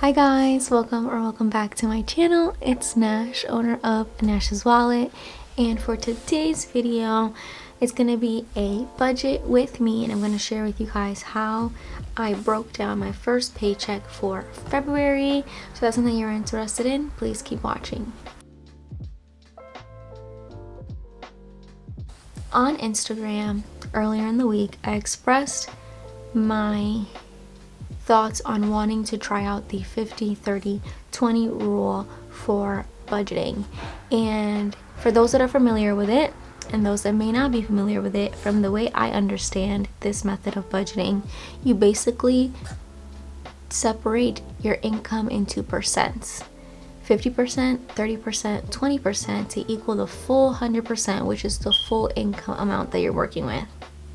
Hi guys, welcome back to my channel. It's Nash, owner of Nash's Wallet, and for today's video it's gonna be a budget with me, and I'm gonna share with you guys how I broke down my first paycheck for February. So if that's something you're interested in, please keep watching. On Instagram earlier in the week, I expressed my thoughts on wanting to try out the 50-30-20 rule for budgeting. And for those that are familiar with it and those that may not be familiar with it, from the way I understand this method of budgeting, you basically separate your income into percents: 50%, 30%, 20% to equal the full 100%, which is the full income amount that you're working with.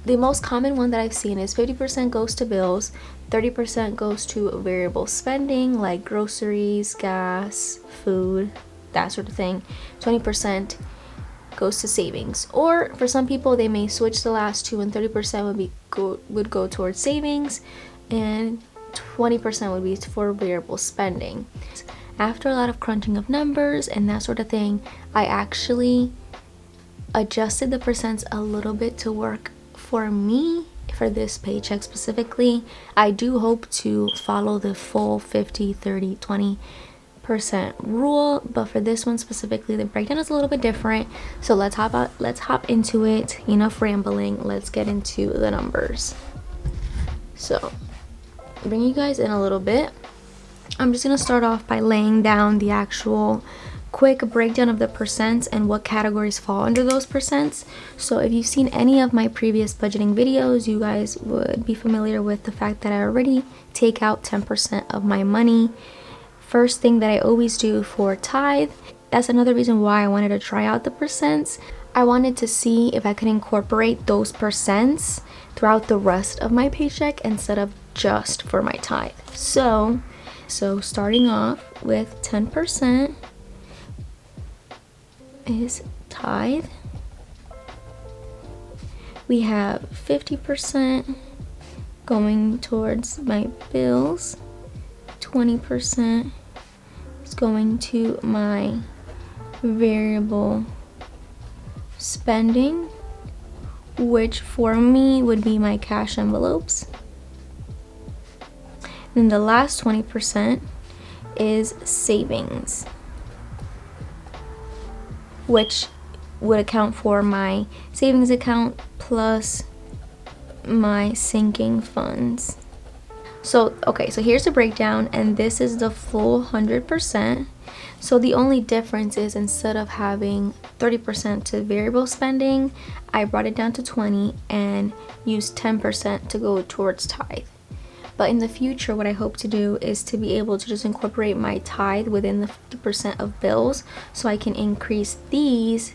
The most common one that I've seen is 50% goes to bills, 30% goes to variable spending like groceries, gas, food, that sort of thing. 20% goes to savings. Or for some people, they may switch the last two, and 30% would go towards savings and 20% would be for variable spending. After a lot of crunching of numbers and that sort of thing, I actually adjusted the percents a little bit to work for me for this paycheck specifically. I do hope to follow the full 50-30-20% rule, but for this one specifically, the breakdown is a little bit different. So let's hop into it. Enough rambling, let's get into the numbers. So bring you guys in a little bit. I'm just gonna start off by laying down the actual quick breakdown of the percents and what categories fall under those percents. So if you've seen any of my previous budgeting videos, you guys would be familiar with the fact that I already take out 10% of my money. First thing that I always do for tithe. That's another reason why I wanted to try out the percents. I wanted to see if I could incorporate those percents throughout the rest of my paycheck instead of just for my tithe. So starting off with 10% is tithe. We have 50% going towards my bills, 20% is going to my variable spending, which for me would be my cash envelopes. Then the last 20% is savings, which would account for my savings account plus my sinking funds. So here's the breakdown, and this is the full 100%. So the only difference is, instead of having 30% to variable spending, I brought it down to 20 and used 10% to go towards tithe. But in the future, what I hope to do is to be able to just incorporate my tithe within the 50% of bills, so I can increase these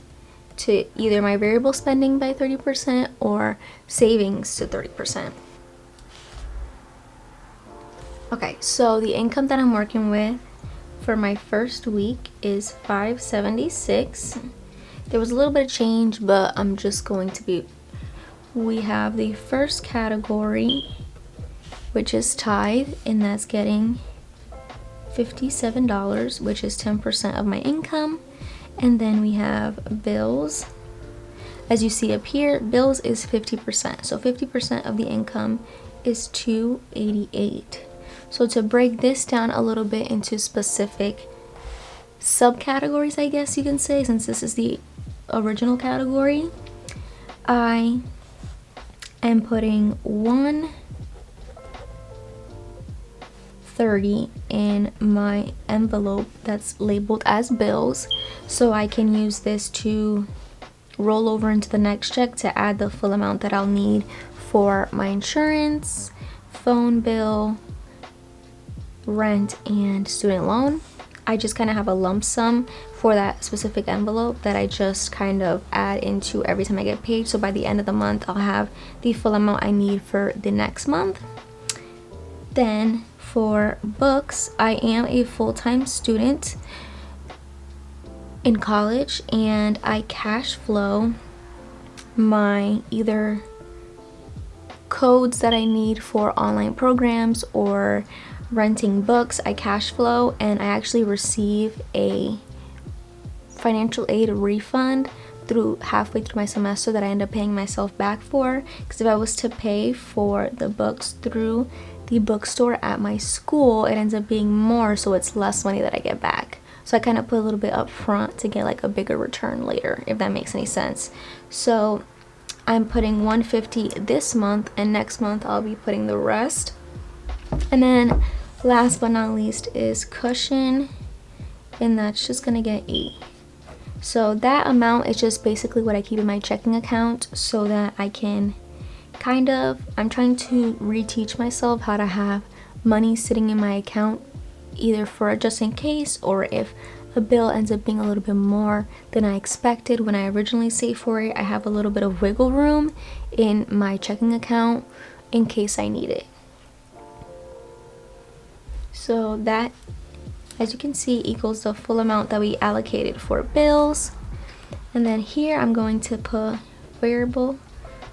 to either my variable spending by 30% or savings to 30%. Okay, so the income that I'm working with for my first week is $576. There was a little bit of change, but I'm just going to be... We have the first category, which is tithe, and that's getting $57, which is 10% of my income. And then we have bills. As you see up here, bills is 50%. So 50% of the income is $288. So to break this down a little bit into specific subcategories, I guess you can say, since this is the original category, I am putting $130 in my envelope that's labeled as bills, so I can use this to roll over into the next check to add the full amount that I'll need for my insurance, phone bill, rent, and student loan. I just kind of have a lump sum for that specific envelope that I just kind of add into every time I get paid. So by the end of the month, I'll have the full amount I need for the next month. Then for books, I am a full-time student in college, and I cash flow my either codes that I need for online programs or renting books, I cash flow, and I actually receive a financial aid refund through halfway through my semester that I end up paying myself back for, because if I was to pay for the books through the bookstore at my school, it ends up being more, so it's less money that I get back. So I kind of put a little bit up front to get like a bigger return later, if that makes any sense. So I'm putting $150 this month, and next month I'll be putting the rest. And then last but not least is cushion, and that's just gonna get $8. So that amount is just basically what I keep in my checking account, so that I can I'm trying to reteach myself how to have money sitting in my account, either for just in case, or if a bill ends up being a little bit more than I expected when I originally saved for it, I have a little bit of wiggle room in my checking account in case I need it. So that, as you can see, equals the full amount that we allocated for bills. And then here I'm going to put variable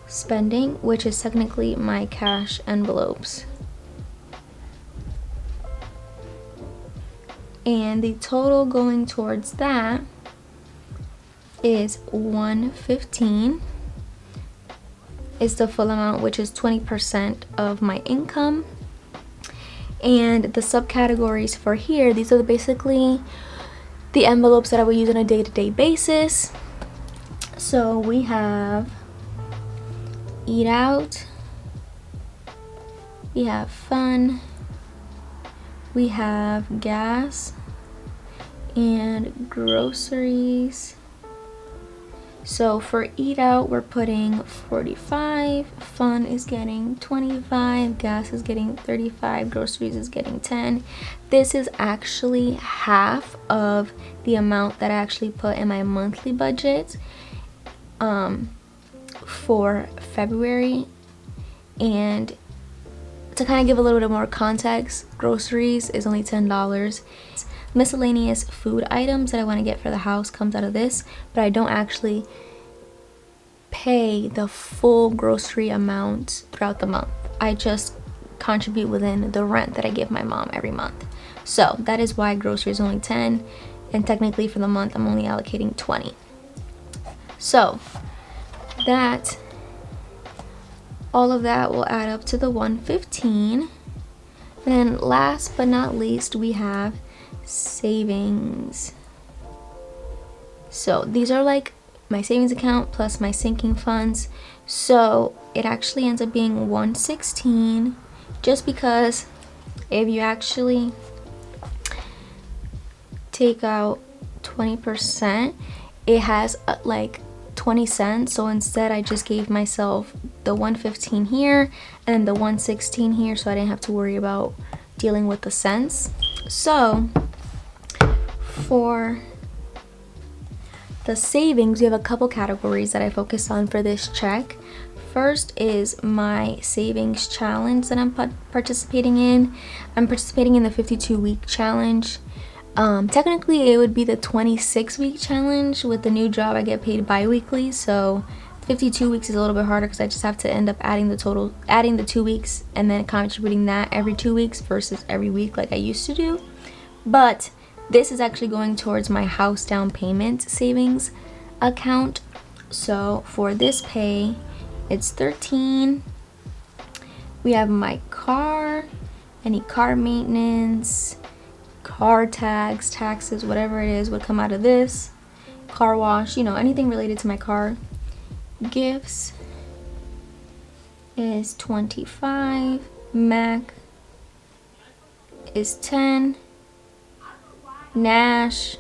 spending, which is technically my cash envelopes. And the total going towards that is $115 is the full amount, which is 20% of my income. And the subcategories for here, these are basically the envelopes that I would use on a day-to-day basis. So we have eat out, we have fun, we have gas and groceries. So for eat out, we're putting 45, fun is getting 25, gas is getting 35, groceries is getting 10. This is actually half of the amount that I actually put in my monthly budget for February. And to kind of give a little bit more context, groceries is only $10. Miscellaneous food items that I want to get for the house comes out of this, but I don't actually pay the full grocery amount throughout the month. I just contribute within the rent that I give my mom every month. So that is why grocery is only 10, and technically for the month I'm only allocating 20. So that, all of that will add up to the 115. And then last but not least, we have savings. So these are like my savings account plus my sinking funds. So it actually ends up being 116, just because if you actually take out 20%, it has like 20 cents. So instead I just gave myself the 115 here and the 116 here, so I didn't have to worry about dealing with the cents. So for the savings, we have a couple categories that I focus on for this check. First is my savings challenge that I'm participating in. I'm participating in the 52-week challenge. Technically it would be the 26-week challenge. With the new job I get paid bi-weekly, so 52 weeks is a little bit harder because I just have to end up adding the 2 weeks and then contributing that every 2 weeks versus every week like I used to do. But this is actually going towards my house down payment savings account. So for this pay, it's 13. We have my car, any car maintenance, car tags, taxes, whatever it is would come out of this. Car wash, anything related to my car. Gifts is 25. Mac is 10. Nash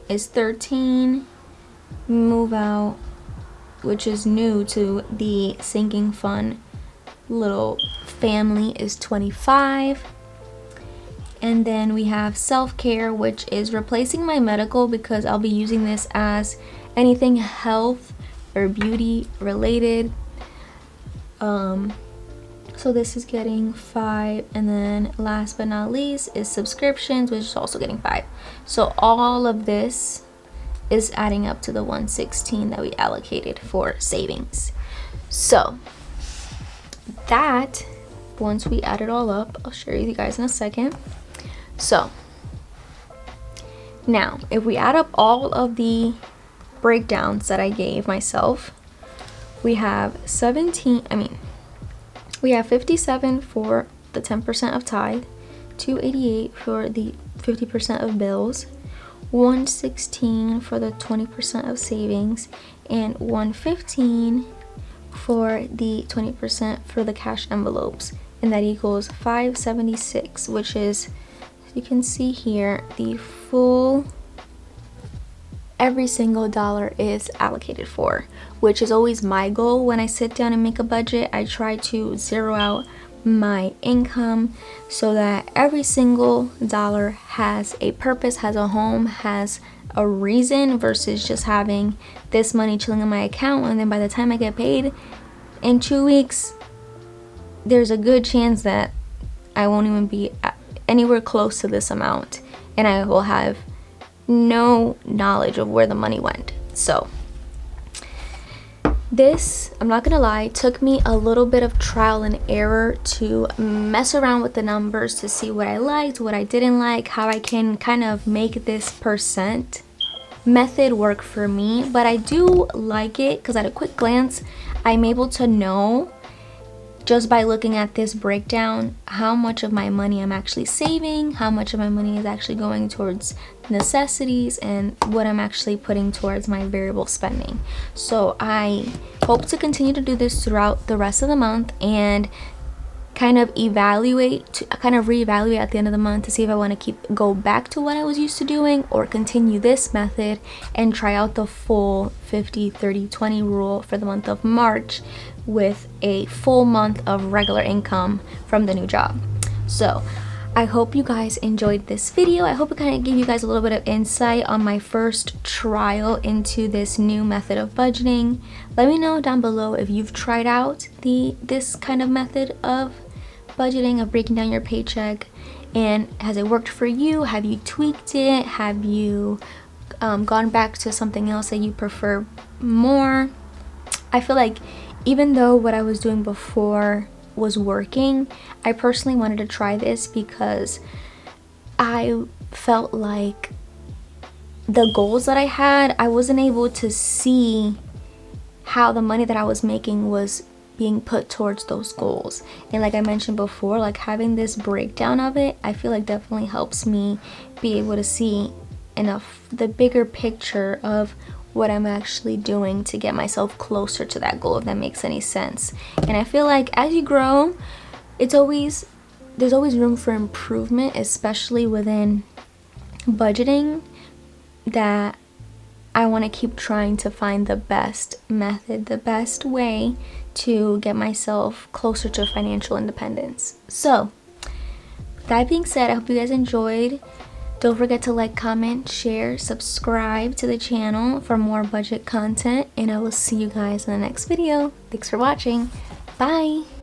is 13. Move out, which is new to the sinking fund little family, is 25. And then we have self-care, which is replacing my medical because I'll be using this as anything health or beauty related. So this is getting 5, and then last but not least is subscriptions, which is also getting 5. So all of this is adding up to the 116 that we allocated for savings. So that up once we add it all up. I'll share you guys in a second. So now if we add up all of the breakdowns that I gave myself, we have 57 for the 10% of tithe, 288 for the 50% of bills, 116 for the 20% of savings, and 115 for the 20% for the cash envelopes, and that equals 576, which is, as you can see here, the full every single dollar is allocated for, which is always my goal. When I sit down and make a budget, I try to zero out my income so that every single dollar has a purpose, has a home, has a reason, versus just having this money chilling in my account, and then by the time I get paid in 2 weeks, there's a good chance that I won't even be anywhere close to this amount, and I will have no knowledge of where the money went. So this, I'm not gonna lie, took me a little bit of trial and error to mess around with the numbers to see what I liked, what I didn't like, how I can kind of make this percent method work for me. But I do like it because at a quick glance, I'm able to know just by looking at this breakdown how much of my money I'm actually saving, how much of my money is actually going towards necessities, and what I'm actually putting towards my variable spending. So I hope to continue to do this throughout the rest of the month and kind of reevaluate at the end of the month to see if I want to go back to what I was used to doing, or continue this method and try out the full 50-30-20 rule for the month of March with a full month of regular income from the new job. So I hope you guys enjoyed this video. I hope it kind of gave you guys a little bit of insight on my first trial into this new method of budgeting. Let me know down below if you've tried out this kind of method of budgeting, of breaking down your paycheck, and has it worked for you? Have you tweaked it? Have you gone back to something else that you prefer more? I feel like even though what I was doing before was working, I personally wanted to try this because I felt like the goals that I had, I wasn't able to see how the money that I was making was being put towards those goals. And like I mentioned before, like having this breakdown of it, I feel like definitely helps me be able to see the bigger picture of what I'm actually doing to get myself closer to that goal, if that makes any sense. And I feel like as you grow, there's always room for improvement, especially within budgeting, that I want to keep trying to find the best method, the best way to get myself closer to financial independence. So that being said, I hope you guys enjoyed. Don't forget to like, comment, share, subscribe to the channel for more budget content, and I will see you guys in the next video. Thanks for watching. Bye!